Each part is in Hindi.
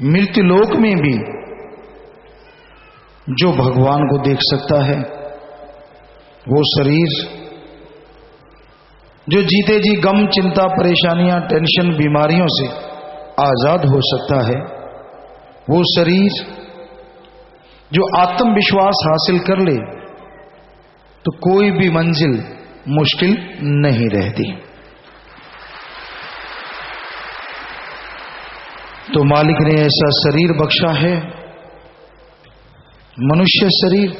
मृत्युलोक में भी जो भगवान को देख सकता है, वो शरीर जो जीते जी गम, चिंता, परेशानियां, टेंशन, बीमारियों से आजाद हो सकता है, वो शरीर जो आत्मविश्वास हासिल कर ले तो कोई भी मंजिल मुश्किल नहीं रहती। तो मालिक ने ऐसा शरीर बख्शा है, मनुष्य शरीर,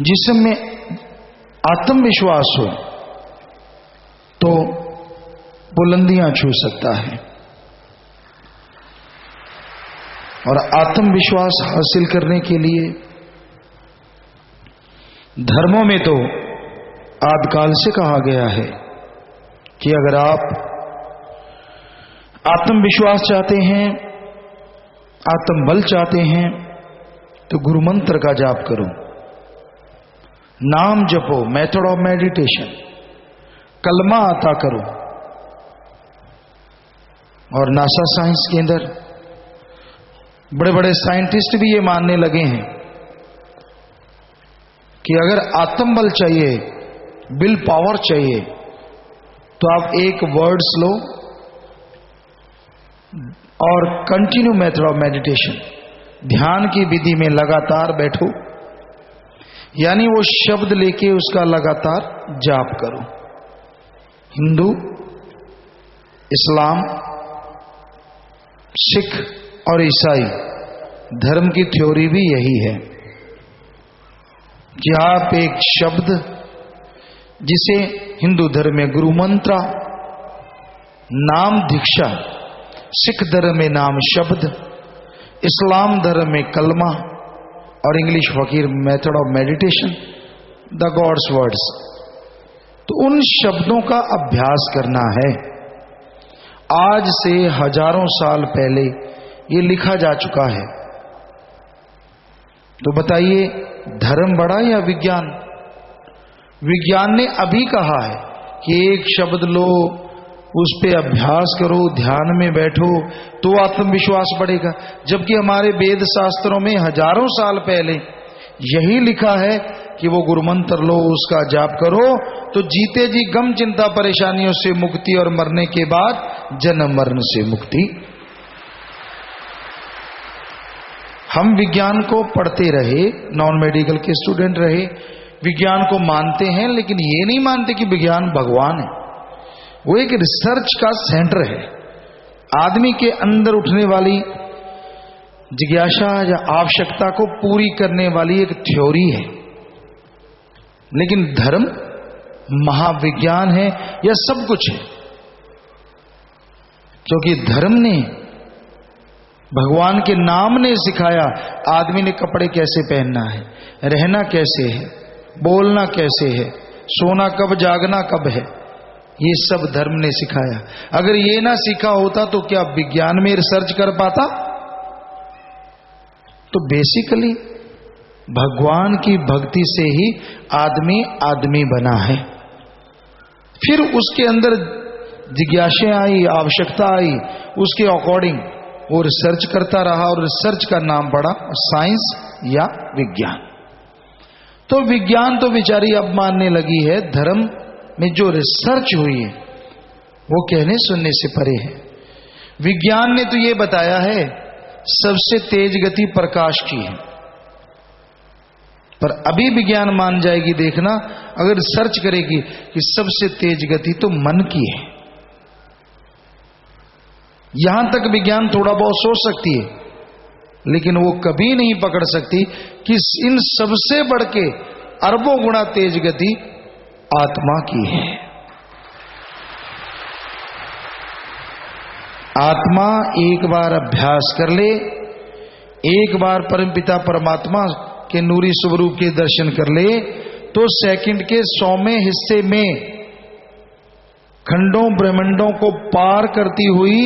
जिसमें आत्मविश्वास हो तो बुलंदियां छू सकता है। और आत्मविश्वास हासिल करने के लिए धर्मों में तो आदिकाल से कहा गया है कि अगर आप आत्मविश्वास चाहते हैं, आत्मबल चाहते हैं, तो गुरु मंत्र का जाप करो, नाम जपो, मेथड ऑफ मेडिटेशन, कलमा आता करो। और नासा साइंस के अंदर बड़े बड़े साइंटिस्ट भी ये मानने लगे हैं कि अगर आत्मबल चाहिए, विल पावर चाहिए, तो आप एक वर्ड्स लो और कंटिन्यू मेथड ऑफ मेडिटेशन, ध्यान की विधि में लगातार बैठो, यानी वो शब्द लेके उसका लगातार जाप करो। हिंदू, इस्लाम, सिख और ईसाई धर्म की थ्योरी भी यही है कि आप एक शब्द, जिसे हिंदू धर्म में गुरु मंत्र, नाम दीक्षा, सिख धर्म में नाम शब्द, इस्लाम धर्म में कलमा और इंग्लिश फकीर method of meditation, the gods words, तो उन शब्दों का अभ्यास करना है। आज से हजारों साल पहले ये लिखा जा चुका है। तो बताइए, धर्म बड़ा या विज्ञान? विज्ञान ने अभी कहा है कि एक शब्द लो, उस पे अभ्यास करो, ध्यान में बैठो तो आत्मविश्वास बढ़ेगा, जबकि हमारे वेद शास्त्रों में हजारों साल पहले यही लिखा है कि वो गुरु मंत्र लो, उसका जाप करो तो जीते जी गम, चिंता, परेशानियों से मुक्ति और मरने के बाद जन्म मरण से मुक्ति। हम विज्ञान को पढ़ते रहे, नॉन मेडिकल के स्टूडेंट रहे, विज्ञान को मानते हैं, लेकिन ये नहीं मानते कि विज्ञान भगवान है। वो एक रिसर्च का सेंटर है, आदमी के अंदर उठने वाली जिज्ञासा या आवश्यकता को पूरी करने वाली एक थ्योरी है। लेकिन धर्म महाविज्ञान है या सब कुछ है, क्योंकि धर्म ने, भगवान के नाम ने सिखाया आदमी ने कपड़े कैसे पहनना है, रहना कैसे है, बोलना कैसे है, सोना कब, जागना कब है, ये सब धर्म ने सिखाया। अगर ये ना सीखा होता तो क्या विज्ञान में रिसर्च कर पाता? तो बेसिकली भगवान की भक्ति से ही आदमी आदमी बना है। फिर उसके अंदर जिज्ञासा आई, आवश्यकता आई, उसके अकॉर्डिंग वो रिसर्च करता रहा और रिसर्च का नाम पड़ा साइंस या विज्ञान। तो विज्ञान तो बेचारी अब मानने लगी है, धर्म में जो रिसर्च हुई है वो कहने सुनने से परे है। विज्ञान ने तो ये बताया है सबसे तेज गति प्रकाश की है, पर अभी विज्ञान मान जाएगी, देखना, अगर सर्च करेगी कि सबसे तेज गति तो मन की है। यहां तक विज्ञान थोड़ा बहुत सोच सकती है, लेकिन वो कभी नहीं पकड़ सकती कि इन सबसे बढ़ के अरबों गुना तेज गति आत्मा की है। आत्मा एक बार अभ्यास कर ले, एक बार परमपिता परमात्मा के नूरी स्वरूप के दर्शन कर ले, तो सेकंड के 100वें हिस्से में खंडों ब्रह्मांडों को पार करती हुई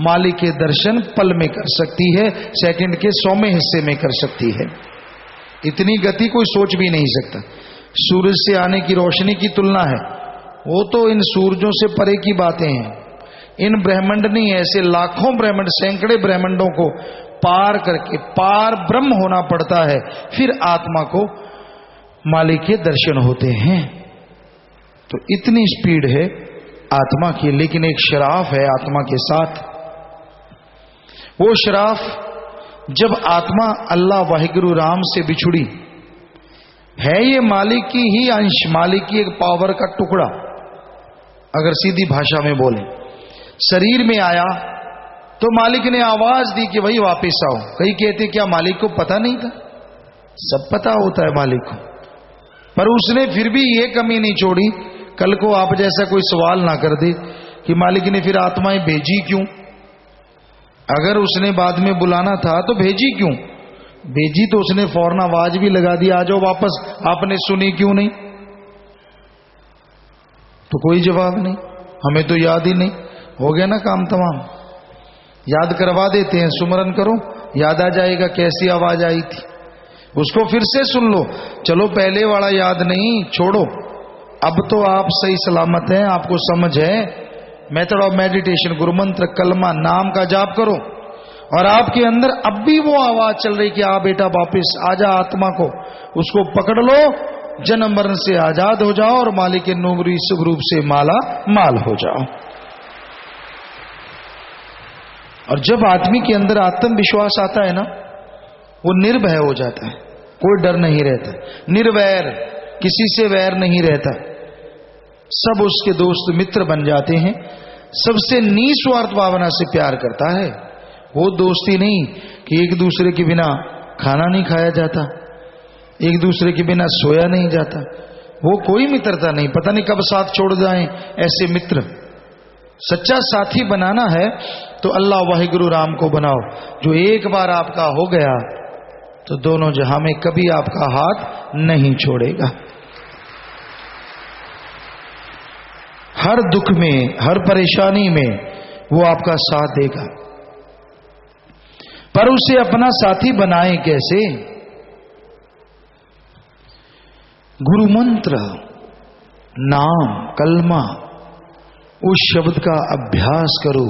मालिक के दर्शन पल में कर सकती है, सेकंड के 100वें हिस्से में कर सकती है। इतनी गति कोई सोच भी नहीं सकता। सूरज से आने की रोशनी की तुलना है, वो तो इन सूरजों से परे की बातें हैं। इन ब्रह्मांड नहीं, ऐसे लाखों ब्रह्मांड, सैकड़े ब्रह्मांडों को पार करके पार ब्रह्म होना पड़ता है, फिर आत्मा को मालिक के दर्शन होते हैं। तो इतनी स्पीड है आत्मा की। लेकिन एक शराफ है आत्मा के साथ। वो शराफ, जब आत्मा अल्लाह वाहिगुरु राम से बिछुड़ी, है ये मालिक की ही अंश, मालिक की एक पावर का टुकड़ा, अगर सीधी भाषा में बोले। शरीर में आया तो मालिक ने आवाज दी कि भाई वापस आओ। कई कहते क्या मालिक को पता नहीं था? सब पता होता है मालिक को, पर उसने फिर भी ये कमी नहीं छोड़ी, कल को आप जैसा कोई सवाल ना कर दे कि मालिक ने फिर आत्माएं भेजी क्यों। अगर उसने बाद में बुलाना था तो भेजी क्यों? भेजी तो उसने फौरन आवाज भी लगा दी, आ जाओ वापस, आपने सुनी क्यों नहीं? तो कोई जवाब नहीं, हमें तो याद ही नहीं। हो गया ना काम तमाम। याद करवा देते हैं, सुमरन करो, याद आ जाएगा कैसी आवाज आई थी, उसको फिर से सुन लो। चलो पहले वाला याद नहीं, छोड़ो, अब तो आप सही सलामत हैं, आपको समझ है। मेथड ऑफ मेडिटेशन, गुरु मंत्र, कलमा, नाम का जाप करो, और आपके अंदर अब भी वो आवाज चल रही कि आ बेटा वापिस आजा, आत्मा को उसको पकड़ लो, जन्म मरण से आजाद हो जाओ और मालिक के नूरी स्वरूप से माला माल हो जाओ। और जब आदमी के अंदर आत्मविश्वास आता है ना, वो निर्भय हो जाता है, कोई डर नहीं रहता, निर्वैर, किसी से वैर नहीं रहता, सब उसके दोस्त मित्र बन जाते हैं, सबसे निस्वार्थ भावना से प्यार करता है। वो दोस्ती नहीं कि एक दूसरे के बिना खाना नहीं खाया जाता, एक दूसरे के बिना सोया नहीं जाता, वो कोई मित्रता नहीं, पता नहीं कब साथ छोड़ जाएं ऐसे मित्र। सच्चा साथी बनाना है तो अल्लाह वाहिगुरु राम को बनाओ, जो एक बार आपका हो गया तो दोनों जहां में कभी आपका हाथ नहीं छोड़ेगा। हर दुख में, हर परेशानी में वो आपका साथ देगा। पर उसे अपना साथी बनाएं कैसे? गुरु मंत्र, नाम, कलमा, उस शब्द का अभ्यास करो।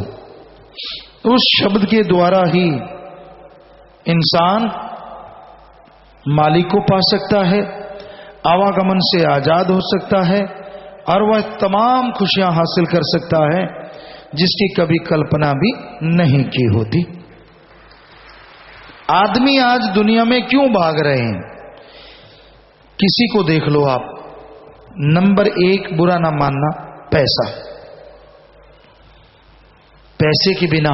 उस शब्द के द्वारा ही इंसान मालिक को पा सकता है, आवागमन से आजाद हो सकता है, और वह तमाम खुशियां हासिल कर सकता है जिसकी कभी कल्पना भी नहीं की होती। आदमी आज दुनिया में क्यों भाग रहे हैं? किसी को देख लो आप, नंबर एक, बुरा ना मानना, पैसा। पैसे के बिना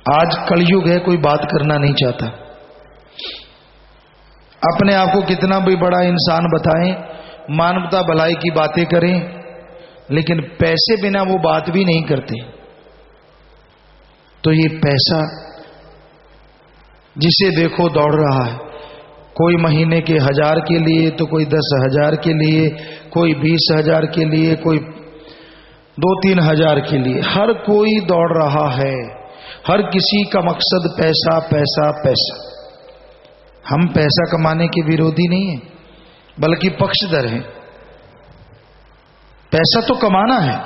आज कलयुग है, कोई बात करना नहीं चाहता। अपने आप को कितना भी बड़ा इंसान बताएं, मानवता भलाई की बातें करें, लेकिन पैसे बिना वो बात भी नहीं करते। तो ये पैसा जिसे देखो दौड़ रहा है, कोई महीने के 1000 के लिए, तो कोई 10,000 के लिए, कोई 20,000 के लिए, कोई 2-3 हजार के लिए, हर कोई दौड़ रहा है। हर किसी का मकसद पैसा पैसा पैसा। हम पैसा कमाने के विरोधी नहीं हैं, बल्कि पक्षधर हैं। पैसा तो कमाना है,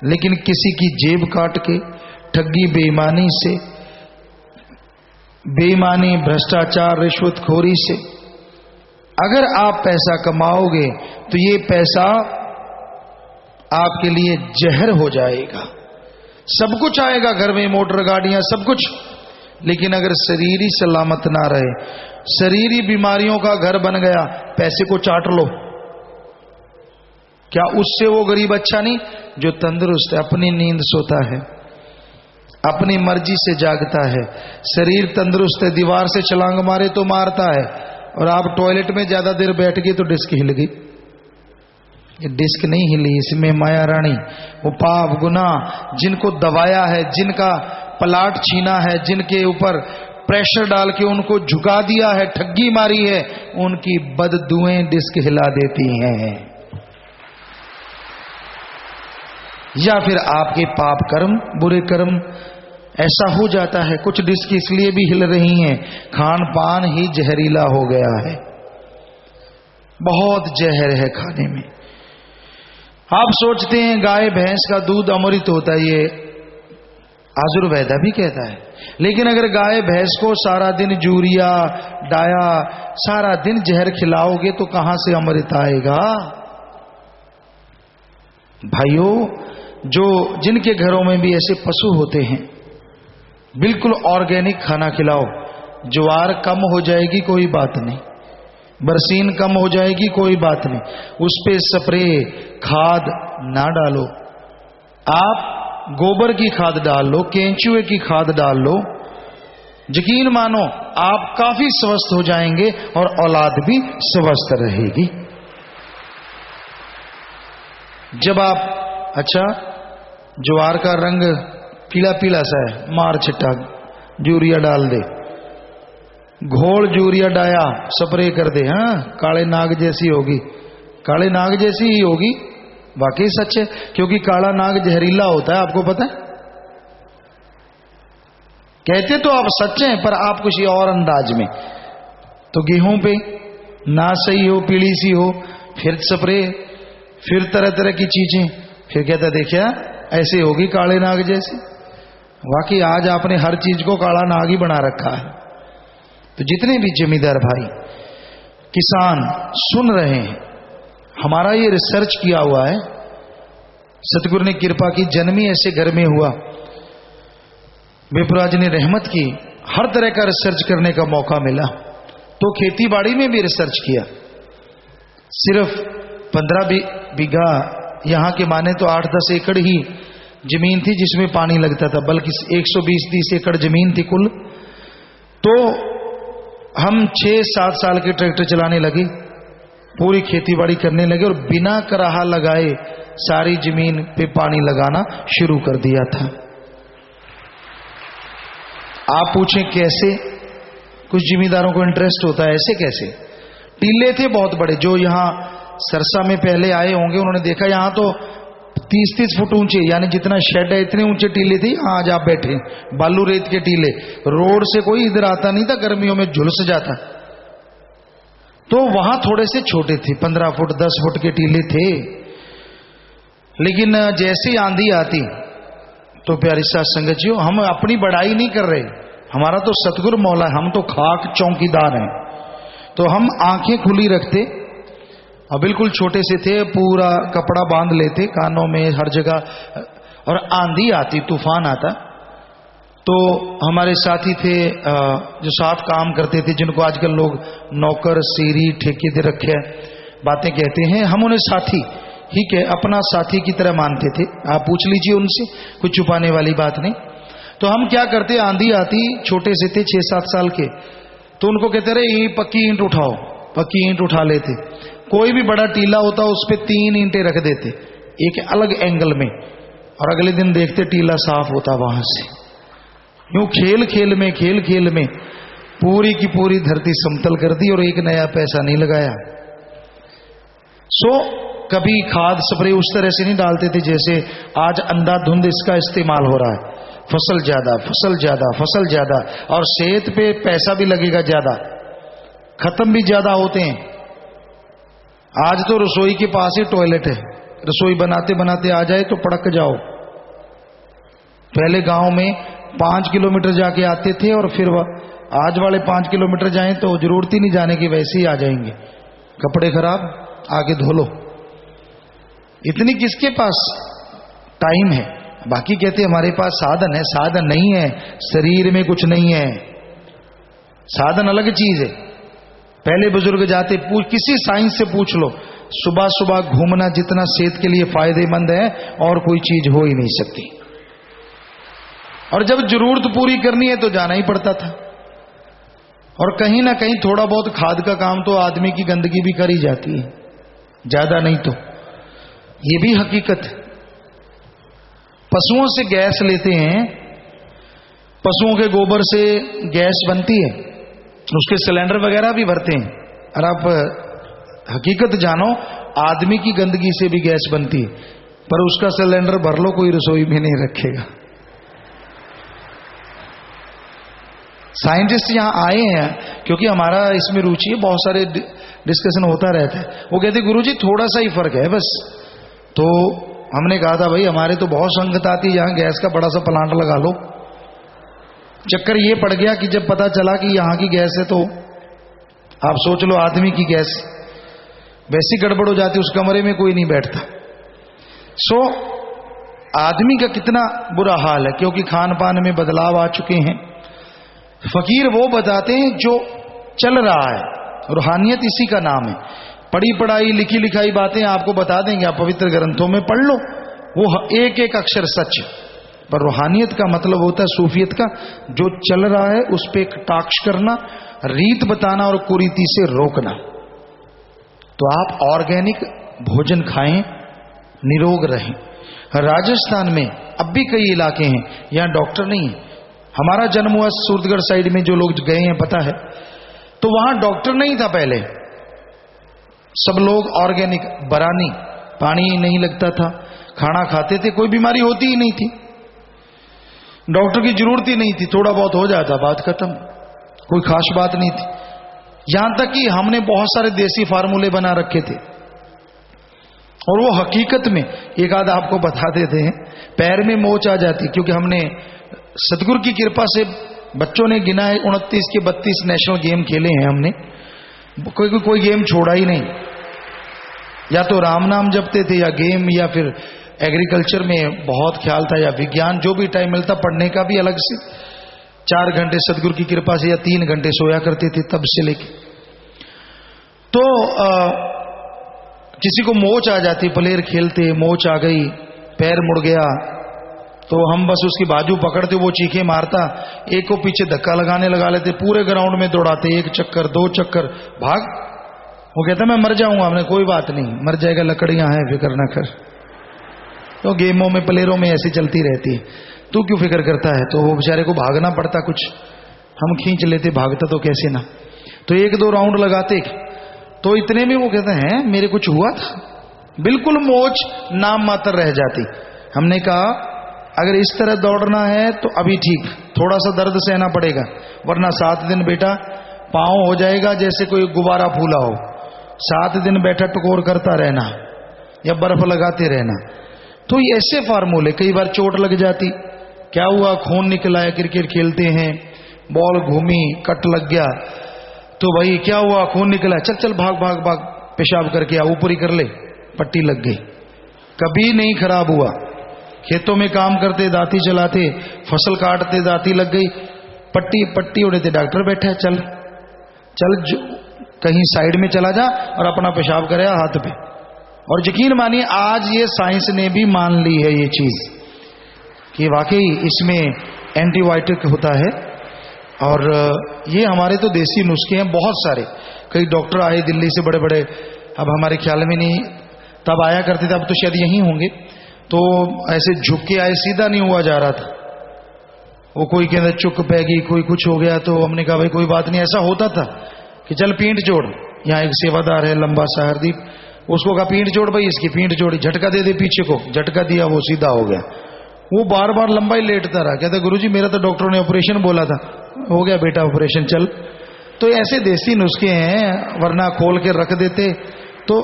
लेकिन किसी की जेब काट के, ठगी बेईमानी से, बेईमानी, भ्रष्टाचार, रिश्वतखोरी से अगर आप पैसा कमाओगे तो ये पैसा आपके लिए जहर हो जाएगा। सब कुछ आएगा घर में, मोटर गाड़ियां, सब कुछ, लेकिन अगर शरीर ही सलामत ना रहे, शरीर ही बीमारियों का घर बन गया, पैसे को चाट लो, क्या उससे वो गरीब अच्छा नहीं जो तंदुरुस्त है, अपनी नींद सोता है, अपनी मर्जी से जागता है, शरीर तंदुरुस्त है, दीवार से छलांग मारे तो मारता है, और आप टॉयलेट में ज्यादा देर बैठ गए तो डिस्क हिल गई। ये डिस्क नहीं हिली, इसमें माया रानी, वो पाप गुनाह जिनको दबाया है, जिनका पलाट छीना है, जिनके ऊपर प्रेशर डाल के उनको झुका दिया है, ठगी मारी है, उनकी बददुएं डिस्क हिला देती हैं। या फिर आपके पाप कर्म, बुरे कर्म, ऐसा हो जाता है। कुछ डिस्क इसलिए भी हिल रही हैं, खान पान ही जहरीला हो गया है, बहुत जहर है खाने में। आप सोचते हैं गाय भैंस का दूध अमृत होता है, ये आयुर्वेदा भी कहता है, लेकिन अगर गाय भैंस को सारा दिन यूरिया डाया, सारा दिन जहर खिलाओगे तो कहां से अमृत आएगा? भाइयों, जो जिनके घरों में भी ऐसे पशु होते हैं, बिल्कुल ऑर्गेनिक खाना खिलाओ। ज्वार कम हो जाएगी कोई बात नहीं, बरसीन कम हो जाएगी कोई बात नहीं, उस पे स्प्रे खाद ना डालो। आप गोबर की खाद डाल लो, केंचुए की खाद डाल लो, यकीन मानो आप काफी स्वस्थ हो जाएंगे और औलाद भी स्वस्थ रहेगी। जब आप अच्छा ज्वार का रंग पीला पीला सा है, मार छिट्टा यूरिया डाल दे, घोल यूरिया डाया स्प्रे कर दे, हाँ काले नाग जैसी होगी, काले नाग जैसी ही होगी। वाकई सच है, क्योंकि काला नाग जहरीला होता है, आपको पता है। कहते तो आप सच हैं, पर आप किसी और अंदाज में। तो गेहूं पे ना सही हो, पीली सी हो, फिर स्प्रे, फिर तरह तरह की चीजें, फिर कहता देखिए ऐसे होगी काले नाग जैसी। वाकई आज आपने हर चीज को काला नाग ही बना रखा है। तो जितने भी जमींदार भाई किसान सुन रहे हैं, हमारा ये रिसर्च किया हुआ है, सतगुरु ने कृपा की, जन्मी ऐसे घर में हुआ, विपुराज ने रहमत की, हर तरह का रिसर्च करने का मौका मिला। तो खेती बाड़ी में भी रिसर्च किया। सिर्फ 15 बीघा यहां के माने तो 8-10 एकड़ ही जमीन थी जिसमें पानी लगता था, बल्कि 120-130 एकड़ जमीन थी कुल। तो हम 6-7 साल के ट्रैक्टर चलाने लगे, पूरी खेतीबाड़ी करने लगे और बिना कराहा लगाए सारी जमीन पे पानी लगाना शुरू कर दिया था। आप पूछें कैसे? कुछ जिम्मेदारों को इंटरेस्ट होता है, ऐसे कैसे? टीले थे बहुत बड़े, जो यहां सरसा में पहले आए होंगे उन्होंने देखा, यहां तो 30-30 फुट ऊंचे, यानी जितना शेड है इतने ऊंचे टीले थे। आज आप बैठे बालू रेत के टीले, रोड से कोई इधर आता नहीं था, गर्मियों में झुलस जाता। तो वहां थोड़े से छोटे थे, 15 फुट 10 फुट के टीले थे। लेकिन जैसे आंधी आती तो प्यारी साथ संगत जी, हम अपनी बड़ाई नहीं कर रहे, हमारा तो सतगुरु मौला, हम तो खाक चौकीदार हैं। तो हम आंखें खुली रखते और बिल्कुल छोटे से थे, पूरा कपड़ा बांध लेते कानों में हर जगह, और आंधी आती, तूफान आता, तो हमारे साथी थे जो साथ काम करते थे, जिनको आजकल लोग नौकर सीरी ठेके दे रखे बातें कहते हैं, हम उन्हें साथी ही के अपना साथी की तरह मानते थे। आप पूछ लीजिए उनसे, कुछ छुपाने वाली बात नहीं। तो हम क्या करते, आंधी आती, छोटे से थे 6-7 साल के, तो उनको कहते रहे ये पक्की ईंट उठाओ, पक्की ईंट उठा लेते। कोई भी बड़ा टीला होता उस पर 3 ईंटें रख देते एक अलग एंगल में, और अगले दिन देखते टीला साफ होता वहां से। यूं खेल खेल में पूरी की पूरी धरती समतल कर दी और एक नया पैसा नहीं लगाया। कभी खाद स्प्रे उस तरह से नहीं डालते थे जैसे आज अंधाधुंध इसका इस्तेमाल हो रहा है। फसल ज्यादा और सेहत पे पैसा भी लगेगा ज्यादा, खत्म भी ज्यादा होते हैं। आज तो रसोई के पास ही टॉयलेट है, रसोई बनाते बनाते आ जाए तो पड़क जाओ। पहले गांव में 5 किलोमीटर जाके आते थे, और फिर आज वाले 5 किलोमीटर जाएं तो जरूरत ही नहीं जाने की, वैसे ही आ जाएंगे। कपड़े खराब, आगे धो लो। इतनी किसके पास टाइम है? बाकी कहते हमारे पास साधन है, साधन नहीं है, शरीर में कुछ नहीं है। साधन अलग चीज है। पहले बुजुर्ग जाते, किसी साइंस से पूछ लो, सुबह सुबह घूमना जितना सेहत के लिए फायदेमंद है और कोई चीज हो ही नहीं सकती। और जब जरूरत पूरी करनी है तो जाना ही पड़ता था। और कहीं ना कहीं थोड़ा बहुत खाद का काम तो आदमी की गंदगी भी करी जाती है, ज्यादा नहीं तो। ये भी हकीकत है। पशुओं से गैस लेते हैं, पशुओं के गोबर से गैस बनती है, उसके सिलेंडर वगैरह भी भरते हैं। और आप हकीकत जानो, आदमी की गंदगी से भी गैस बनती है, पर उसका सिलेंडर भर लो, कोई रसोई में नहीं रखेगा। साइंटिस्ट यहां आए हैं क्योंकि हमारा इसमें रुचि है, बहुत सारे डिस्कशन होता रहता है। वो कहते गुरुजी थोड़ा सा ही फर्क है बस, तो हमने कहा था भाई हमारे तो बहुत संगत आती है, यहाँ गैस का बड़ा सा प्लांट लगा लो। चक्कर ये पड़ गया कि जब पता चला कि यहाँ की गैस है, तो आप सोच लो आदमी की गैस, वैसी गड़बड़ हो जाती, उस कमरे में कोई नहीं बैठता। सो आदमी का कितना बुरा हाल है, क्योंकि खान पान में बदलाव आ चुके हैं। फकीर वो बताते हैं जो चल रहा है, रूहानियत इसी का नाम है। पढ़ी पढ़ाई लिखी लिखाई बातें आपको बता देंगे, आप पवित्र ग्रंथों में पढ़ लो, वो एक एक अक्षर सच। पर रूहानियत का मतलब होता है, सूफियत का, जो चल रहा है उस पर कटाक्ष करना, रीत बताना और कुरीति से रोकना। तो आप ऑर्गेनिक भोजन खाएं, निरोग रहें। राजस्थान में अब भी कई इलाके हैं यहाँ डॉक्टर नहीं है। हमारा जन्म हुआ सूरतगढ़ साइड में, जो लोग गए हैं पता है, तो वहां डॉक्टर नहीं था पहले, सब लोग ऑर्गेनिक, बरानी, पानी नहीं लगता था, खाना खाते थे, कोई बीमारी होती ही नहीं थी, डॉक्टर की जरूरत ही नहीं थी, थोड़ा बहुत हो जाता, बात खत्म, कोई खास बात नहीं थी। यहां तक कि हमने बहुत सारे देसी फार्मूले बना रखे थे, और वो हकीकत में एक आध आपको बता देते हैं, पैर में मोच आ जाती, क्योंकि हमने सतगुरु की कृपा से बच्चों ने गिना है 29 के 32 नेशनल गेम खेले हैं हमने, कोई गेम छोड़ा ही नहीं। या तो राम नाम जपते थे, या गेम, या फिर एग्रीकल्चर में बहुत ख्याल था, या विज्ञान, जो भी टाइम मिलता, पढ़ने का भी अलग से 4 घंटे सतगुरु की कृपा से, या 3 घंटे सोया करते थे तब से लेके। तो किसी को मोच आ जाती, प्लेयर खेलते, मोच आ गई, पैर मुड़ गया, तो हम बस उसकी बाजू पकड़ते, वो चीखे मारता, एक को पीछे धक्का लगाने लगा लेते, पूरे ग्राउंड में दौड़ाते, 1 चक्कर 2 चक्कर, भाग। वो कहता मैं मर जाऊंगा, हमने कुछ बात नहीं, मर जाएगा, लकड़ियां हैं, फिक्र ना कर। तो गेमों में, प्लेयरों में ऐसी चलती रहती है, तू क्यों फिक्र करता है। तो वो बेचारे को भागना पड़ता, कुछ हम खींच लेते, भागता तो कैसे ना। तो 1-2 राउंड लगाते, तो इतने में वो कहते हैं मेरे कुछ हुआ था, बिल्कुल मोच नाम मात्र रह जाती। हमने कहा अगर इस तरह दौड़ना है तो अभी ठीक, थोड़ा सा दर्द सहना पड़ेगा, वरना 7 दिन बेटा पांव हो जाएगा जैसे कोई गुब्बारा फूला हो, 7 दिन बैठा टकोर करता रहना या बर्फ लगाते रहना। तो ऐसे फार्मूले, कई बार चोट लग जाती, क्या हुआ, खून निकला है, क्रिकेट खेलते हैं, बॉल घूमी, कट लग गया, तो भाई क्या हुआ, खून निकला, चल चल भाग भाग भाग, पेशाब करके आ, ऊपरी कर ले, पट्टी लग गई। कभी नहीं खराब हुआ। खेतों में काम करते, दाती चलाते, फसल काटते, दाती लग गई, पट्टी पट्टी होने थे, डॉक्टर बैठा है, चल चल कहीं साइड में चला जा और अपना पेशाब करे हाथ पे। और यकीन मानिए आज ये साइंस ने भी मान ली है ये चीज कि वाकई इसमें एंटीबायोटिक होता है। और ये हमारे तो देसी नुस्खे हैं बहुत सारे। कई डॉक्टर आए दिल्ली से बड़े बड़े, अब हमारे ख्याल में नहीं, तब आया करते थे, अब तो शायद यहीं होंगे। तो ऐसे झुक के आए, सीधा नहीं हुआ जा रहा था, वो कोई कहता चुक पैगी, कोई कुछ हो गया। तो हमने कहा भाई कोई बात नहीं, ऐसा होता था कि चल पीठ जोड़, यहाँ एक सेवादार है लंबा सा हरदीप, उसको कहा पीठ जोड़ भाई, इसकी पीठ जोड़ी, झटका दे दे पीछे को, झटका दिया, वो सीधा हो गया। वो बार बार लंबा ही लेटता रहा, कहता गुरुजी मेरा तो डॉक्टरों ने ऑपरेशन बोला था, हो गया बेटा ऑपरेशन, चल। तो ऐसे देसी नुस्खे हैं, वरना खोल के रख देते। तो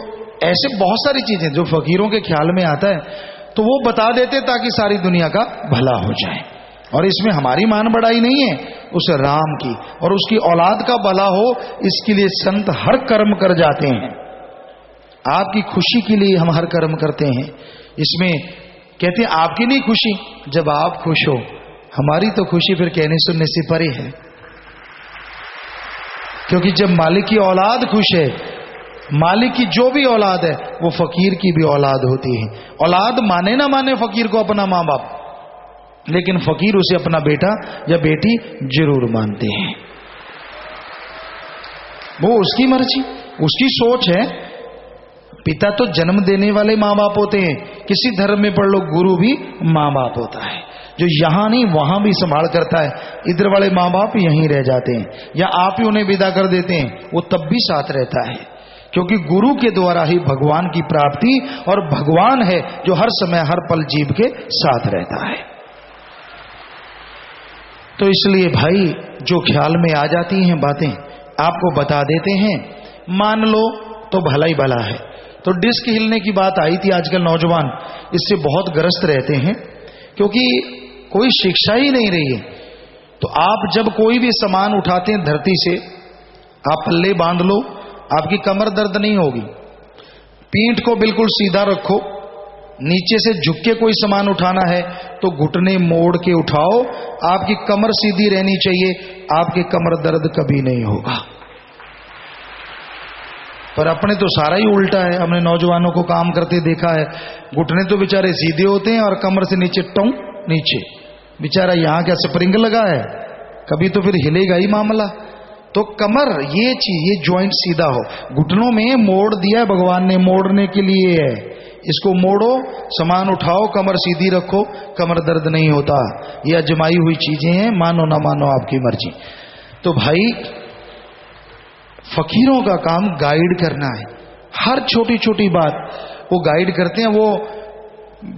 ऐसे बहुत सारी चीजें जो फकीरों के ख्याल में आता है तो वो बता देते ताकि सारी दुनिया का भला हो जाए। और इसमें हमारी मान बढ़ाई नहीं है, उस राम की और उसकी औलाद का भला हो, इसके लिए संत हर कर्म कर जाते हैं। आपकी खुशी के लिए हम हर कर्म करते हैं। इसमें कहते हैं आपकी नहीं खुशी, जब आप खुश हो, हमारी तो खुशी फिर कहने सुनने से परे है। क्योंकि जब मालिक की औलाद खुश है, मालिक की जो भी औलाद है वो फकीर की भी औलाद होती है। औलाद माने ना माने फकीर को अपना मां बाप, लेकिन फकीर उसे अपना बेटा या बेटी जरूर मानते हैं। वो उसकी मर्जी, उसकी सोच है। पिता तो जन्म देने वाले मां बाप होते हैं, किसी धर्म में पढ़ लो, गुरु भी मां बाप होता है, जो यहां नहीं वहां भी संभाल करता है। इधर वाले मां बाप यहीं रह जाते हैं, या आप ही उन्हें विदा कर देते हैं, वो तब भी साथ रहता है। क्योंकि गुरु के द्वारा ही भगवान की प्राप्ति, और भगवान है जो हर समय हर पल जीव के साथ रहता है। तो इसलिए भाई जो ख्याल में आ जाती हैं बातें आपको बता देते हैं, मान लो तो भला ही भला है, तो डिस्क हिलने की बात आई थी। आजकल नौजवान इससे बहुत ग्रस्त रहते हैं क्योंकि कोई शिक्षा ही नहीं रही है। तो आप जब कोई भी सामान उठाते हैं धरती से, आप पल्ले बांध लो, आपकी कमर दर्द नहीं होगी। पीठ को बिल्कुल सीधा रखो, नीचे से झुक के कोई सामान उठाना है तो घुटने मोड़ के उठाओ, आपकी कमर सीधी रहनी चाहिए, आपके कमर दर्द कभी नहीं होगा। पर अपने तो सारा ही उल्टा है। हमने नौजवानों को काम करते देखा है, घुटने तो बेचारे सीधे होते हैं और कमर से नीचे टों नीचे, बेचारा यहां क्या स्प्रिंग लगा है, कभी तो फिर हिलेगा ही मामला। तो कमर ये चीज, ये जॉइंट सीधा हो, घुटनों में मोड़ दिया भगवान ने, मोड़ने के लिए है। इसको मोड़ो, सामान उठाओ, कमर सीधी रखो, कमर दर्द नहीं होता। ये अजमाई हुई चीजें हैं, मानो ना मानो आपकी मर्जी। तो भाई फकीरों का काम गाइड करना है, हर छोटी छोटी बात वो गाइड करते हैं। वो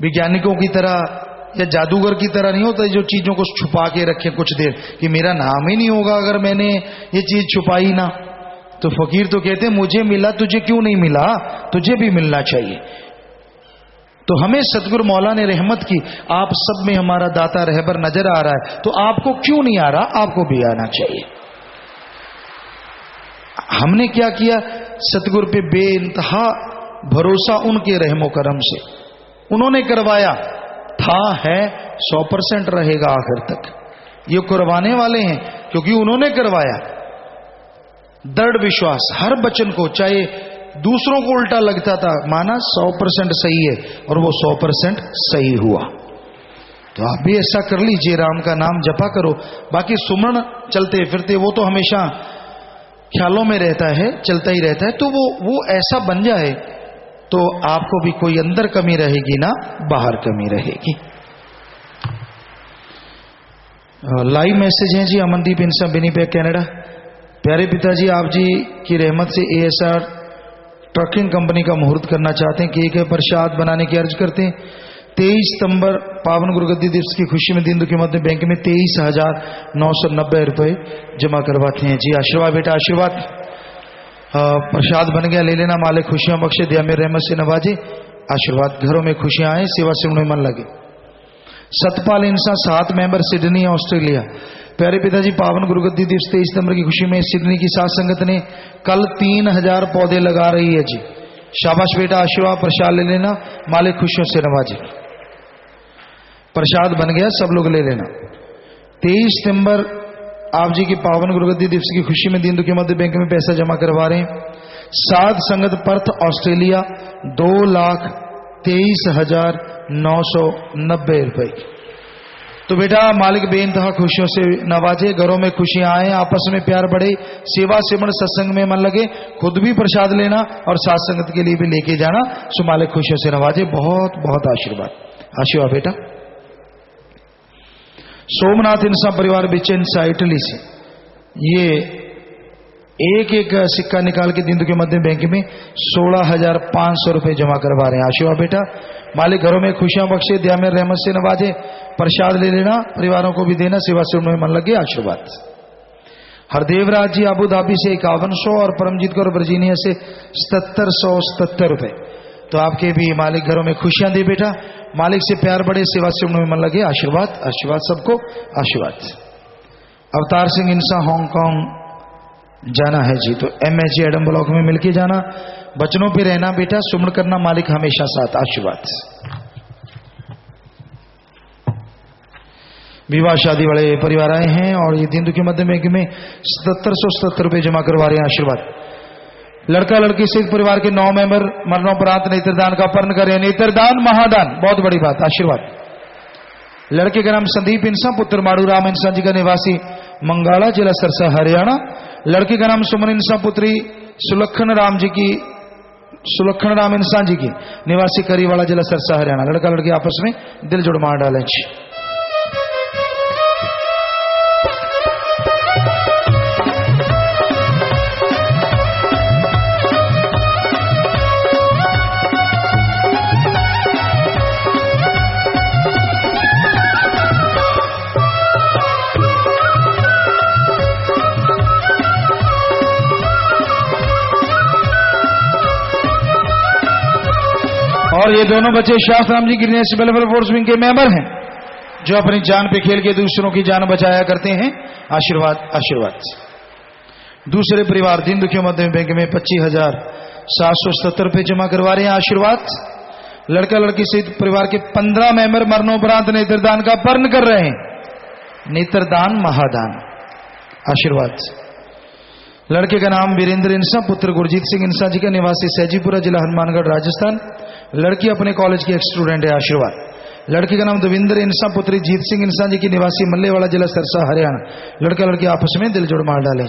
वैज्ञानिकों की तरह या जादूगर की तरह नहीं होता जो चीजों को छुपा के रखे कुछ देर कि मेरा नाम ही नहीं होगा अगर मैंने ये चीज छुपाई ना। तो फकीर तो कहते हैं मुझे मिला, तुझे क्यों नहीं मिला, तुझे भी मिलना चाहिए। तो हमें सतगुरु मौला ने रहमत की, आप सब में हमारा दाता रहबर नजर आ रहा है, तो आपको क्यों नहीं आ रहा, आपको भी आना चाहिए। हमने क्या किया, सतगुरु पे बेइंतहा भरोसा उनके रहमो करम से, उन्होंने करवाया था, है 100% रहेगा आखिर तक। ये करवाने वाले हैं क्योंकि उन्होंने करवाया। दृढ़ विश्वास हर वचन को, चाहे दूसरों को उल्टा लगता था, माना 100% सही है और वो 100% सही हुआ। तो आप भी ऐसा कर लीजिए, राम का नाम जपा करो। बाकी सुमरण चलते फिरते वो तो हमेशा ख्यालों में रहता है, चलता ही रहता है। तो वो ऐसा बन जाए तो आपको भी कोई अंदर कमी रहेगी ना बाहर कमी रहेगी। लाइव मैसेज हैं जी, अमनदीप इंसा बेनीपैक कनाडा। प्यारे पिताजी, आप जी की रहमत से ASR ट्रकिंग कंपनी का मुहूर्त करना चाहते हैं, केक प्रसाद बनाने की अर्ज करते हैं। 23 सितंबर पावन गुरुगद्दी दिवस की खुशी में दीन दुखी मध्य बैंक में 23,990 रुपए जमा करवाते हैं जी। आशीर्वाद बेटा आशीर्वाद। प्रसाद बन गया, ले लेना। मालिक खुशियां बख्शे, दिया में रहमत से नवाजे। आशीर्वाद, घरों में खुशियां आए, सेवा से उन्हें मन लगे। सतपाल इंसान 7 मेंबर सिडनी ऑस्ट्रेलिया। प्यारे पिताजी, पावन गुरुगद्दी दिवस 23 सितंबर की खुशी में सिडनी की साथ संगत ने कल 3000 पौधे लगा रही है जी। शाबाश बेटा आशीर्वाद, प्रसाद ले लेना। मालिक खुशियों से नवाजे। प्रसाद बन गया, सब लोग ले लेना। 23 सितंबर आप जी की पावन गुरुगद्दी दिवस की खुशी में दीन दुखी मध्य बैंक में पैसा जमा करवा रहे हैं। साध संगत पर्थ ऑस्ट्रेलिया 2,23,990 रुपए। तो बेटा मालिक बेइंतहा खुशियों से नवाजे, घरों में खुशियां आए, आपस में प्यार बढ़े, सेवा सिमरण सत्संग में मन लगे, खुद भी प्रसाद लेना और साथ संगत के लिए भी लेके जाना। सो मालिक खुशियों से नवाजे। बहुत बहुत आशीर्वाद। आशीर्वाद बेटा। सोमनाथ इंसान परिवार बिचेंसा इटली से, ये एक एक सिक्का निकाल के दिन के मध्य बैंक में 16,500 रुपए जमा करवा रहे हैं। आशीर्वाद बेटा। मालिक घरों में खुशियां बख्शे, दिया में रहमत से नवाजे। प्रसाद ले लेना, परिवारों को भी देना, सेवा से उन्हें मन लगे। आशीर्वाद। हरदेवराज जी अबू धाबी से 5100 और परमजीत कौर वर्जीनिया से 7777 रुपए। तो आपके भी मालिक घरों में खुशियां दे बेटा, मालिक से प्यार बढ़े, सेवा से उन्हें मन लगे। आशीर्वाद आशीर्वाद सबको आशीर्वाद। अवतार सिंह इंसा हांगकांग जाना है जी, तो MSG एडम ब्लॉक में मिलके जाना, बचनों पे रहना बेटा, सुमन करना, मालिक हमेशा साथ। आशीर्वाद। विवाह शादी वाले परिवार आए हैं और ये दिन दुखी मध्य बैंक में 7777 रुपए जमा करवा रहे हैं। आशीर्वाद। लड़का लड़की से परिवार के 9 मेंबर मरणोपरांत नेत्रदान का पर्ण करें। नेत्रदान महादान, बहुत बड़ी बात। आशीर्वाद। लड़के का नाम संदीप इंसान, पुत्र माड़ू राम इंसान जी का, निवासी मंगाला, जिला सरसा हरियाणा। लड़के का नाम सुमन इंसान, पुत्री सुलक्षण राम इंसान जी की, निवासी करीवाला, जिला सरसा हरियाणा। लड़का लड़की आपस में दिल जुड़ मार डालें। और ये दोनों बच्चे शास्त्राम जी ग्रीनेस वेलफेयर फोर्स विंग के मेंबर हैं, जो अपनी जान पे खेल के दूसरों की जान बचाया करते हैं। आशीर्वाद आशीर्वाद। दूसरे परिवार दीन दुखियों मध्य बैंक में 25,777 रुपये जमा करवा रहे हैं। आशीर्वाद। लड़का लड़की सहित परिवार के 15 मेंबर मरणोपरांत नेत्रदान का पर्ण कर रहे हैं। नेत्रदान महादान। आशीर्वाद। लड़के का नाम वीरेंद्र इंसा, पुत्र गुरजीत सिंह इंसा जी का, निवासी सैजीपुरा, जिला हनुमानगढ़, राजस्थान। लड़की अपने कॉलेज की एक स्टूडेंट है। आशीर्वाद। लड़के का नाम देवेंद्र इंसा, पुत्री जीत सिंह इंसा जी की, निवासी मल्लेवाड़ा, जिला सरसा, हरियाणा। लड़का लड़की आपस में दिल जोड़ मार डाले।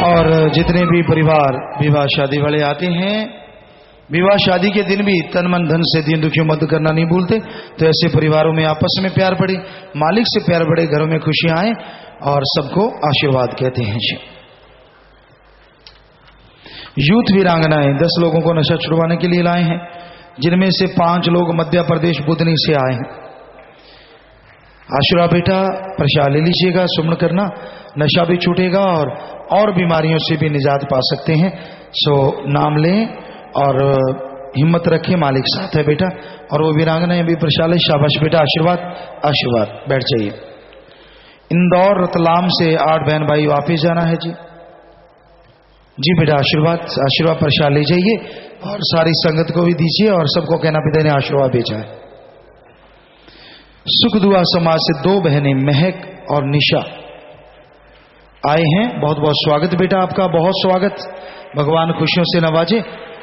और जितने भी परिवार विवाह शादी वाले आते हैं, विवाह शादी के दिन भी तन मन धन से दीन दुखियों मदद करना नहीं भूलते। तो ऐसे परिवारों में आपस में प्यार बढ़े, मालिक से प्यार बढ़े, घरों में खुशियां आए और सबको आशीर्वाद कहते हैं। यूथ वीरांगनाएं 10 लोगों को नशा छुड़वाने के लिए लाए हैं, जिनमें से 5 लोग मध्य प्रदेश बुधनी से आए हैं। आशीर्वाद बेटा, प्रसाद ले लीजिएगा, सुमन करना, नशा भी छूटेगा और बीमारियों से भी निजात पा सकते हैं। सो नाम लें और हिम्मत रखें, मालिक साथ है बेटा। और वो वीरांगनाएं भी प्रसाद ले। शाबाश बेटा, आशीर्वाद आशीर्वाद। बैठ जाइए। इंदौर रतलाम से 8 बहन भाई वापिस जाना है जी। जी बेटा, आशीर्वाद आशीर्वाद। प्रसाद ले जाइए और सारी संगत को भी दीजिए और सबको कहना पिता ने आशीर्वाद भेजा है। सुख दुआ समाज से 2 बहनें महक और निशा आए हैं। बहुत बहुत स्वागत बेटा आपका, बहुत स्वागत। भगवान खुशियों से नवाजे।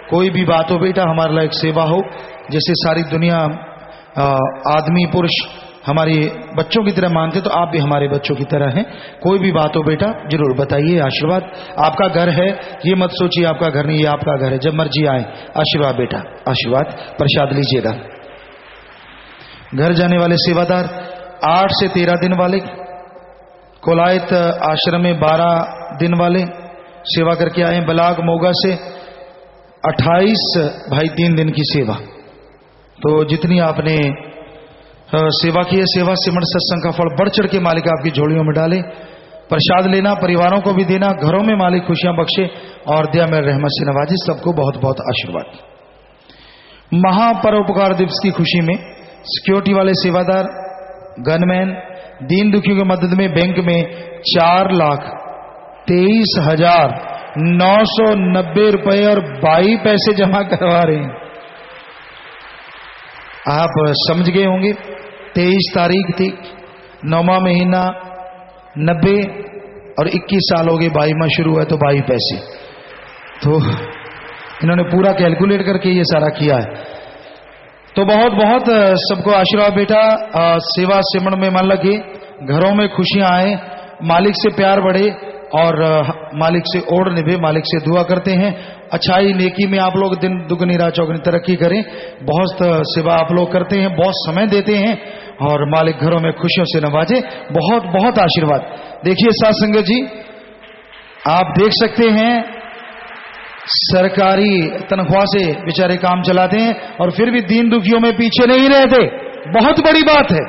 कोई भी बात हो बेटा, हमारे लिए एक सेवा हो। जैसे सारी दुनिया आदमी पुरुष हमारे बच्चों की तरह मानते, तो आप भी हमारे बच्चों की तरह हैं। कोई भी बात हो बेटा जरूर बताइए। आशीर्वाद। आपका घर है, ये मत सोचिए आपका घर नहीं, ये आपका घर है, जब मर्जी आए। आशीर्वाद बेटा, आशीर्वाद। प्रसाद लीजिएगा। घर जाने वाले सेवादार 8 से 13 दिन वाले, कोलायत आश्रम में 12 दिन वाले सेवा करके आए। बलाग मोगा से 28 भाई 3 दिन की सेवा। तो जितनी आपने सेवा की है, सेवा सिमर सत्संग का फल बढ़ चढ़ के मालिक आपकी झोलियों में डाले। प्रसाद लेना, परिवारों को भी देना, घरों में मालिक खुशियां बख्शे और दया में रहमत से नवाजे। सबको बहुत बहुत आशीर्वाद। महापरोपकार दिवस की खुशी में सिक्योरिटी वाले सेवादार, गनमैन दीन दुखियों की मदद में बैंक में 4,23,990 रुपए और 22 पैसे जमा करवा रहे हैं। आप समझ गए होंगे, 23 तारीख थी, 9वां महीना 90 और 21 साल हो गए, 22वां शुरू हुआ तो 22 पैसे। तो इन्होंने पूरा कैलकुलेट करके ये सारा किया है। तो बहुत बहुत सबको आशीर्वाद बेटा। सेवा सिमरण में मन लगे, घरों में खुशियां आए, मालिक से प्यार बढ़े और मालिक से ओढ़ निभे। मालिक से दुआ करते हैं अच्छाई नेकी में आप लोग दिन दुगनी रात चौगनी तरक्की करें। बहुत सेवा आप लोग करते हैं, बहुत समय देते हैं और मालिक घरों में खुशियों से नवाजे। बहुत बहुत आशीर्वाद। देखिए साथ संगत जी, आप देख सकते हैं सरकारी तनख्वाह से बेचारे काम चलाते हैं और फिर भी दीन दुखियों में पीछे नहीं रहते। बहुत बड़ी बात है।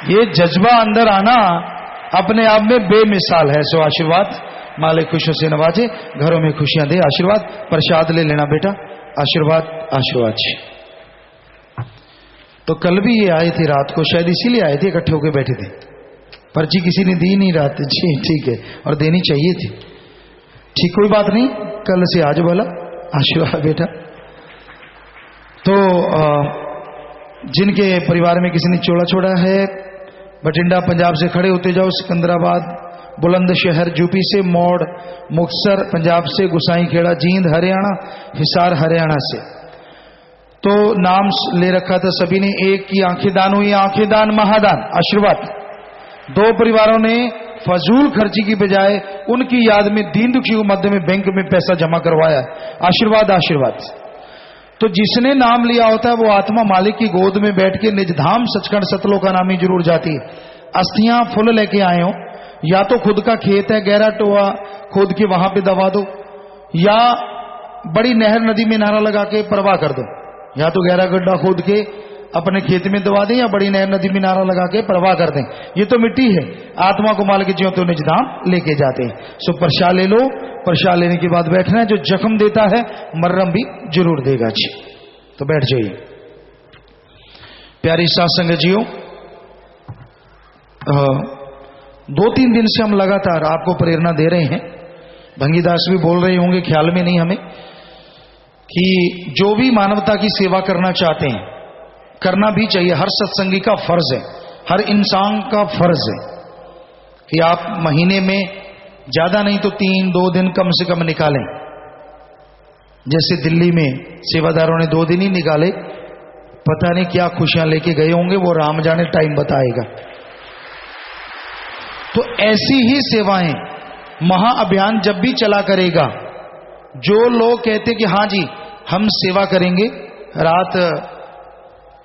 ये जज्बा अंदर आना अपने आप में बेमिसाल है। सो आशीर्वाद। मालिक खुशियों से नवाजे, घरों में खुशियां दे। आशीर्वाद। प्रसाद ले लेना बेटा। आशीर्वाद आशीर्वाद। तो कल भी ये आए थे रात को, शायद इसीलिए आए थे, इकट्ठे होकर बैठे थे। पर्ची किसी ने दी नहीं रात। जी ठीक है, और देनी चाहिए थी। ठीक, कोई बात नहीं, कल से आज बोला। आशीर्वाद बेटा। तो जिनके परिवार में किसी ने चोला छोड़ा है, बठिंडा पंजाब से खड़े होते जाओ, सिकंदराबाद बुलंदशहर यूपी से, मोड़ मुक्तसर पंजाब से, गुसाईखेड़ा जींद हरियाणा, हिसार हरियाणा से। तो नाम ले रखा था सभी ने। एक की आंखें दान हुई, आंखें दान महादान। आशीर्वाद। 2 परिवारों ने फजूल खर्ची की बजाय उनकी याद में दीन दुखी को मध्य में बैंक में पैसा जमा करवाया। आशीर्वाद आशीर्वाद। तो जिसने नाम लिया होता है वो आत्मा मालिक की गोद में बैठ के निजधाम सचखंड सतलोक का नामी जरूर जाती है। अस्थियां फुल लेके आए हो, या तो खुद का खेत है गहरा टोआ खोद के वहां पे दबा दो, या बड़ी नहर नदी में नारा लगा के परवाह कर दो। या तो गहरा गड्ढा खोद के अपने खेत में दबा दें, या बड़ी नहर नदी में नारा लगा के परवाह कर दें। ये तो मिट्टी है, आत्मा को माल के ज्यों तो निजधाम लेके जाते हैं। सो प्रसाद ले लो, प्रसाद लेने के बाद बैठना है। जो जख्म देता है मर्रम भी जरूर देगा जी। तो बैठ जाइए। प्यारी साथ संगत जियो, 2-3 दिन से हम लगातार आपको प्रेरणा दे रहे हैं। भंगीदास भी बोल रहे होंगे, ख्याल में नहीं हमें, कि जो भी मानवता की सेवा करना चाहते हैं करना भी चाहिए। हर सत्संगी का फर्ज है, हर इंसान का फर्ज है कि आप महीने में ज्यादा नहीं तो 3-2 दिन कम से कम निकालें। जैसे दिल्ली में सेवादारों ने 2 दिन ही निकाले, पता नहीं क्या खुशियां लेके गए होंगे, वो राम जाने, टाइम बताएगा। तो ऐसी ही सेवाएं महाअभियान जब भी चला करेगा, जो लोग कहते कि हाँ जी हम सेवा करेंगे, रात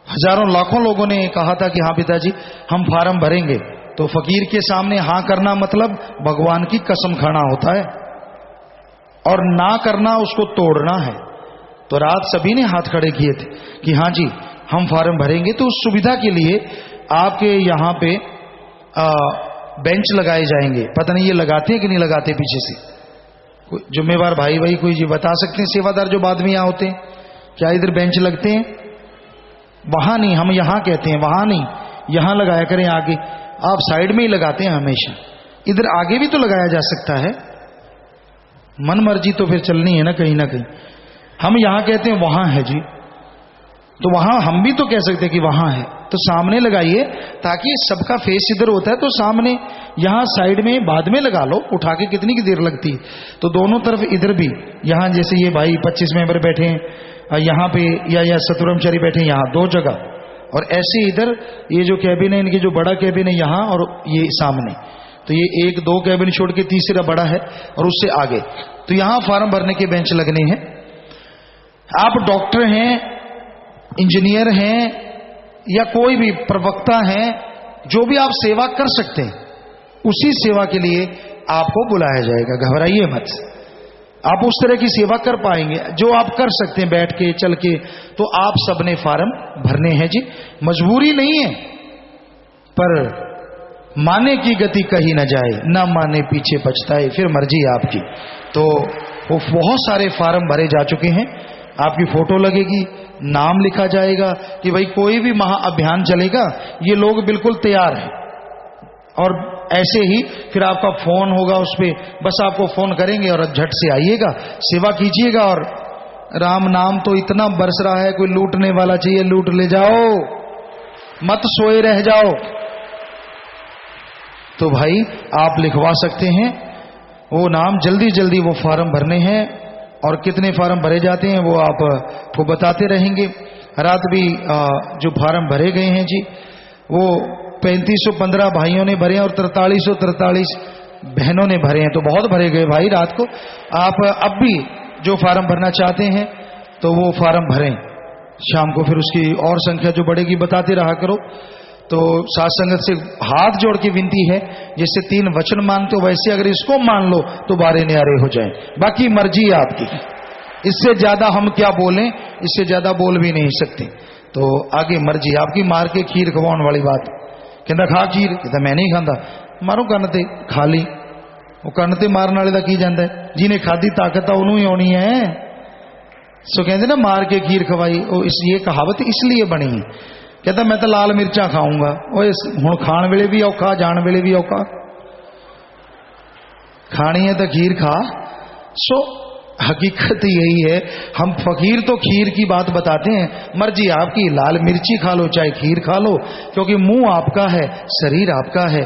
हजारों लाखों लोगों ने कहा था कि हाँ पिताजी हम फार्म भरेंगे, तो फकीर के सामने हाँ करना मतलब भगवान की कसम खाना होता है, और ना करना उसको तोड़ना है। तो रात सभी ने हाथ खड़े किए थे कि हाँ जी हम फार्म भरेंगे। तो उस सुविधा के लिए आपके यहाँ पे बेंच लगाए जाएंगे। पता नहीं ये लगाते हैं कि नहीं लगाते, पीछे से कोई जिम्मेवार भाई कोई जी बता सकते हैं? सेवादार जो बाद में यहाँ होते हैं, क्या इधर बेंच लगते हैं? वहां नहीं, हम यहां कहते हैं, वहां नहीं, यहां लगाया करें आगे। आप साइड में ही लगाते हैं हमेशा, इधर आगे भी तो लगाया जा सकता है। मन मर्जी तो फिर चलनी है ना कहीं ना कहीं। हम यहां कहते हैं वहां है जी, तो वहां हम भी तो कह सकते हैं कि वहां है, तो सामने लगाइए, ताकि सबका फेस इधर होता है तो सामने, यहां साइड में बाद में लगा लो, उठा के कितनी की देर लगती है। तो दोनों तरफ इधर भी, यहां जैसे ये भाई 25 मेंबर बैठे हैं यहां पे, या सतब्रह्मचारी बैठे हैं यहां 2 जगह, और ऐसे इधर ये जो कैबिन है इनकी, जो बड़ा कैबिन है यहां और ये सामने, तो ये 1-2 कैबिन छोड़ के तीसरा बड़ा है और उससे आगे, तो यहां फॉर्म भरने के बेंच लगने हैं। आप डॉक्टर हैं, इंजीनियर हैं, या कोई भी प्रवक्ता हैं, जो भी आप सेवा कर सकते हैं, उसी सेवा के लिए आपको बुलाया जाएगा। घबराइए मत, आप उस तरह की सेवा कर पाएंगे जो आप कर सकते हैं बैठ के, चल के। तो आप सबने फार्म भरने हैं जी, मजबूरी नहीं है, पर माने की गति कही न जाए, ना माने पीछे पछताए, फिर मर्जी आपकी। तो वो बहुत सारे फार्म भरे जा चुके हैं, आपकी फोटो लगेगी, नाम लिखा जाएगा कि भाई कोई भी महाअभियान चलेगा, ये लोग बिल्कुल तैयार हैं। और ऐसे ही फिर आपका फोन होगा उस पर, बस आपको फोन करेंगे और झट से आइएगा, सेवा कीजिएगा। और राम नाम तो इतना बरस रहा है, कोई लूटने वाला चाहिए लूट ले जाओ, मत सोए रह जाओ। तो भाई आप लिखवा सकते हैं वो नाम, जल्दी जल्दी वो फॉर्म भरने हैं। और कितने फार्म भरे जाते हैं वो आपको बताते रहेंगे। रात भी जो फार्म भरे गए हैं जी, वो 3515 भाइयों ने भरे हैं और 4343 बहनों ने भरे हैं, तो बहुत भरे गए भाई रात को। आप अब भी जो फार्म भरना चाहते हैं तो वो फार्म भरें, शाम को फिर उसकी और संख्या जो बढ़ेगी बताते रहा करो। तो साथ संगत से हाथ जोड़ के विनती है, जैसे 3 वचन मानते हो वैसे अगर इसको मान लो तो 12 न्यारे हो जाएं। बाकी मर्जी आपकी, इससे ज्यादा हम क्या बोलें, इससे ज्यादा बोल भी नहीं सकते। तो आगे मर्जी आपकी। मार के खीर खवाने वाली बात, कहता खा खीर, कहता मैं नहीं खाता, मारो कन्न ते खा ली। वो कन्न ते मारने वाले का की जाता है, जिन्हें खाधी ताकत उन्होंने ही आनी है। सो कहते ना मार के खीर खवाई, ये कहावत इसलिए बनी है। कहता मैं तो लाल मिर्चा खाऊंगा, हुण खाण वेले भी औखा, जान वेले भी औखा, खानी है तो खीर खा। सो हकीकत यही है, हम फकीर तो खीर की बात बताते हैं, मर्जी आपकी, लाल मिर्ची खा लो चाहे खीर खा लो, क्योंकि मुंह आपका है, शरीर आपका है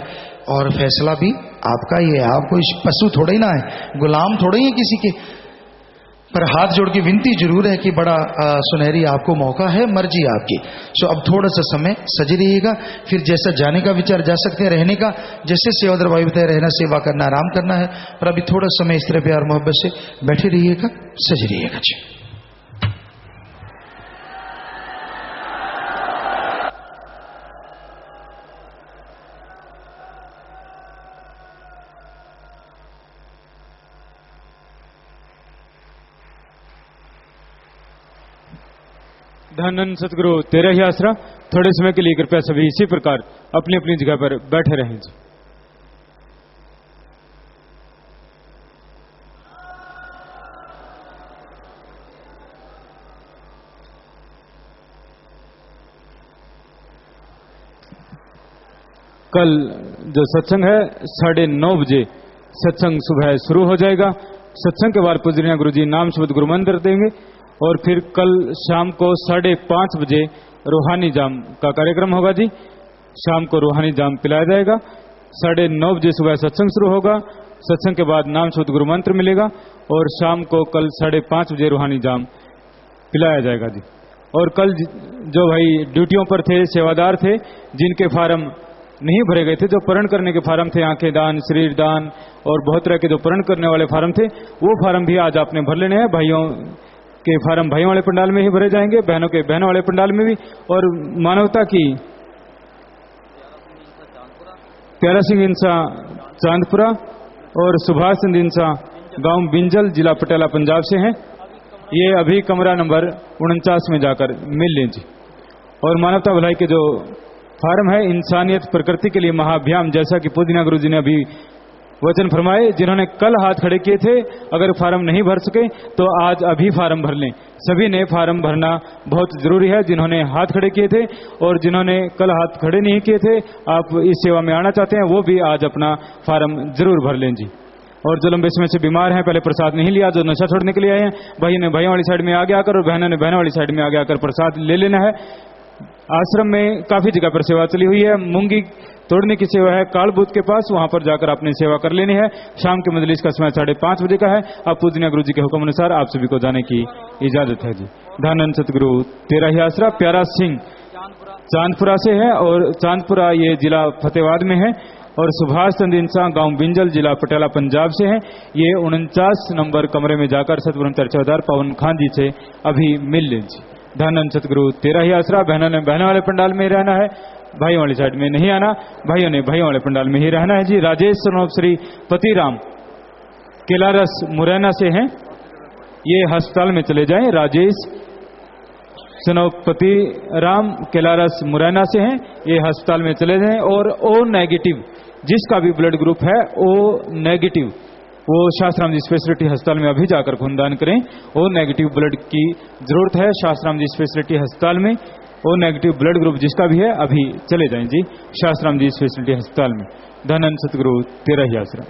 और फैसला भी आपका ही है। आप कोई पशु थोड़े ही ना है, गुलाम थोड़े ही है किसी के। पर हाथ जोड़ के विनती जरूर है कि बड़ा सुनहरी आपको मौका है, मर्जी आपकी। सो अब थोड़ा सा समय सज रहिएगा, फिर जैसा जाने का विचार जा सकते हैं, रहने का जैसे सेवा दरबार बताया, रहना, सेवा करना, आराम करना है। पर अभी थोड़ा समय इस तरह प्यार मोहब्बत से बैठे रहिएगा, सज रहिएगा जी। धन सतगुरु तेरा ही आसरा। थोड़े समय के लिए कृपया सभी इसी प्रकार अपनी अपनी जगह पर बैठे रहें जी। कल जो सत्संग है 9:30 बजे सत्संग सुबह शुरू हो जाएगा। सत्संग के बाद पूजनीय गुरु जी नाम शब्द गुरु मंत्र देंगे और फिर कल शाम को 5:30 बजे रूहानी जाम का कार्यक्रम होगा जी। शाम को रूहानी जाम पिलाया जाएगा। 9:30 बजे सुबह सत्संग शुरू होगा। सत्संग के बाद नाम शब्द गुरु मंत्र मिलेगा और शाम को कल 5:30 बजे रूहानी जाम पिलाया जाएगा जी। और कल जो भाई ड्यूटियों पर थे, सेवादार थे, जिनके फार्म नहीं भरे गए थे, जो प्रण करने के फार्म थे, आंखें दान, शरीर दान और बहुत तरह के जो प्रण करने वाले फार्म थे, वो फार्म भी आज आपने भर लेने हैं। भाइयों के फार्म भाइयों वाले पंडाल में ही भरे जाएंगे, बहनों के बहनों वाले पंडाल में भी। और मानवता की प्यारा सिंह इंसा चांदपुरा और सुभाष चंद इंसा गांव बिंजल, जिला पटियाला, पंजाब से हैं। ये अभी कमरा नंबर 49 में जाकर मिल लें जी। और मानवता भलाई के जो फार्म है, इंसानियत प्रकृति के लिए महाअभियान, जैसा कि पूजनीय गुरु जी ने अभी वचन फरमाए, जिन्होंने कल हाथ खड़े किए थे, अगर फार्म नहीं भर सके तो आज अभी फार्म भर लें। सभी ने फार्म भरना बहुत जरूरी है, जिन्होंने हाथ खड़े किए थे और जिन्होंने कल हाथ खड़े नहीं किए थे, आप इस सेवा में आना चाहते हैं, वो भी आज अपना फार्म जरूर भर लें जी। और जो लंबे समय से बीमार हैं, पहले प्रसाद नहीं लिया, जो नशा छोड़ने के लिए आए हैं, भाई ने भाइयों वाली साइड में आगे आकर और बहनों ने बहनों वाली साइड में आगे आकर प्रसाद ले लेना है। आश्रम में काफी जगह पर सेवा चली हुई है। मूंगी तोड़ने की सेवा है काल बूथ के पास, वहां पर जाकर आपने सेवा कर लेनी है। शाम के मजलिस का समय 5:30 बजे का है। अब पूजनीय गुरु जी के हुक्म अनुसार आप सभी को जाने की इजाजत है जी। धन सतगुरु तेरा ही आसरा। प्यारा सिंह चांदपुरा से है और चांदपुरा ये जिला फतेहाबाद में है। और सुभाष चंद इंसा गांव बिंजल, जिला पटियाला, पंजाब से हैं। ये 49 नंबर कमरे में जाकर सतगुरु चर्चादार पवन खान जी से अभी मिल लें जी। धन सतगुरु तेरा ही आसरा। बहनों ने बहनों वाले पंडाल में ही रहना है, भाइयों वाली साइड में नहीं आना। भाइयों ने भाइयों वाले पंडाल में ही रहना है जी। राजेश सनोप श्री पतिराम केलारस मुरैना से हैं। ये अस्पताल में चले जाएं। राजेश सनोप पतिराम केलारस मुरैना से हैं, ये अस्पताल में चले जाएं। और ओ नेगेटिव जिसका भी ब्लड ग्रुप है, ओ नेगेटिव, वो शास्त्राम जी स्पेशलिटी अस्पताल में अभी जाकर खूनदान करें। ओ नेगेटिव ब्लड की जरूरत है शास्त्राम जी स्पेशलिटी अस्पताल में। ओ नेगेटिव ब्लड ग्रुप जिसका भी है, अभी चले जाएं जी शास्त्राम जी स्पेशलिटी अस्पताल में। धन सतगुरु तेरा ही आसरा।